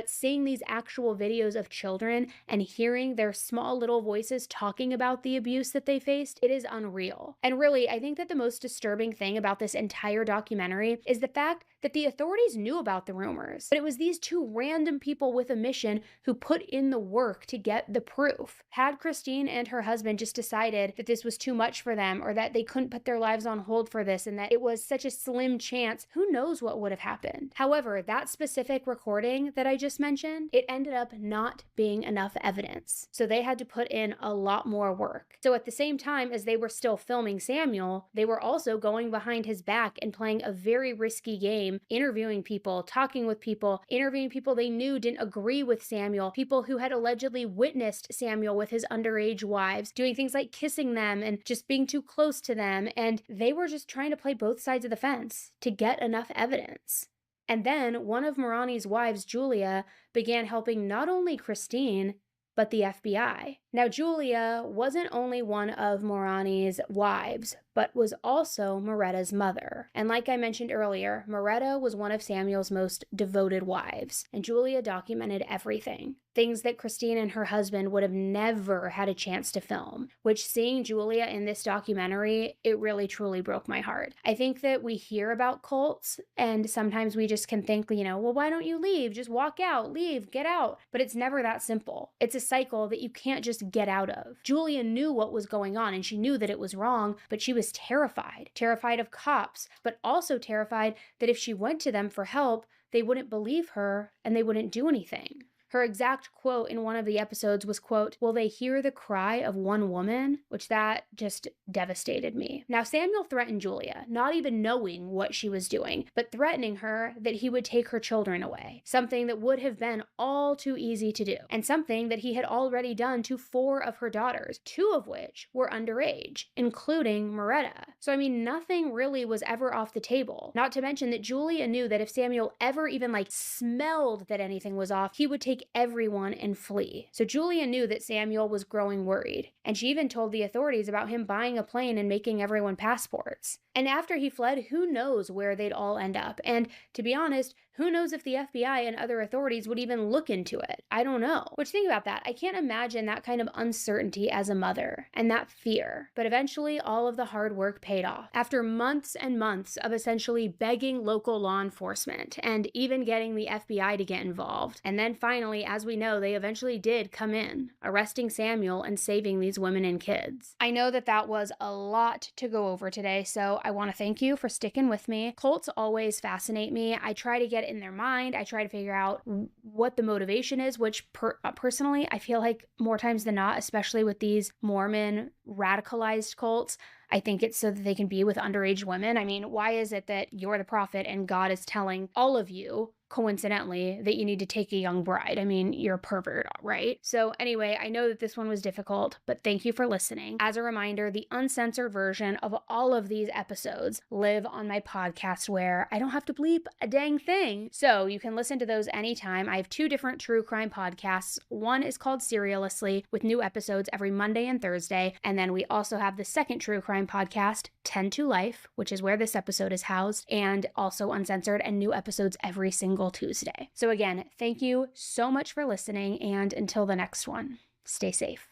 But seeing these actual videos of children and hearing their small little voices talking about the abuse that they faced, it is unreal. And really, I think that the most disturbing thing about this entire documentary is the fact that the authorities knew about the rumors, but it was these two random people with a mission who put in the work to get the proof. Had Christine and her husband just decided that this was too much for them, or that they couldn't put their lives on hold for this, and that it was such a slim chance, who knows what would have happened. However, that specific recording that I just mentioned, it ended up not being enough evidence. So they had to put in a lot more work. So at the same time as they were still filming Samuel, they were also going behind his back and playing a very risky game, interviewing people, talking with people, interviewing people they knew didn't agree with Samuel, people who had allegedly witnessed Samuel with his underage wives, doing things like kissing them and just being too close to them. And they were just trying to play both sides of the fence to get enough evidence. And then one of Morani's wives, Julia, began helping not only Christine, but the FBI. Now, Julia wasn't only one of Morani's wives, but was also Moretta's mother. And like I mentioned earlier, Moretta was one of Samuel's most devoted wives, and Julia documented everything. Things that Christine and her husband would have never had a chance to film, which, seeing Julia in this documentary, it really truly broke my heart. I think that we hear about cults, and sometimes we just can think, well, why don't you leave? Just walk out, leave, get out. But it's never that simple. It's a cycle that you can't just get out of. Julia knew what was going on, and she knew that it was wrong, but she was terrified of cops, but also terrified that if she went to them for help, they wouldn't believe her and they wouldn't do anything. Her exact quote in one of the episodes was, quote, "Will they hear the cry of one woman?" Which that just devastated me. Now, Samuel threatened Julia, not even knowing what she was doing, but threatening her that he would take her children away. Something that would have been all too easy to do, and something that he had already done to 4 of her daughters, 2 of which were underage, including Moretta. So, nothing really was ever off the table. Not to mention that Julia knew that if Samuel ever even smelled that anything was off, he would take everyone and flee. So Julia knew that Samuel was growing worried, and she even told the authorities about him buying a plane and making everyone passports. And after he fled, who knows where they'd all end up? And to be honest, who knows if the FBI and other authorities would even look into it? I don't know. Which, think about that. I can't imagine that kind of uncertainty as a mother and that fear. But eventually, all of the hard work paid off. After months and months of essentially begging local law enforcement and even getting the FBI to get involved. And then finally, as we know, they eventually did come in, arresting Samuel and saving these women and kids. I know that that was a lot to go over today, so I want to thank you for sticking with me. Cults always fascinate me. I try to get in their mind. I try to figure out what the motivation is, which personally, I feel like more times than not, especially with these Mormon radicalized cults, I think it's so that they can be with underage women. Why is it that you're the prophet and God is telling all of you, coincidentally, that you need to take a young bride? You're a pervert, right? So anyway, I know that this one was difficult, but thank you for listening. As a reminder, the uncensored version of all of these episodes live on my podcast where I don't have to bleep a dang thing. So you can listen to those anytime. I have 2 different true crime podcasts. One is called Serialously, with new episodes every Monday and Thursday. And then we also have the second true crime podcast, 10 to Life, which is where this episode is housed, and also uncensored and new episodes every single Tuesday. So again, thank you so much for listening, and until the next one, stay safe.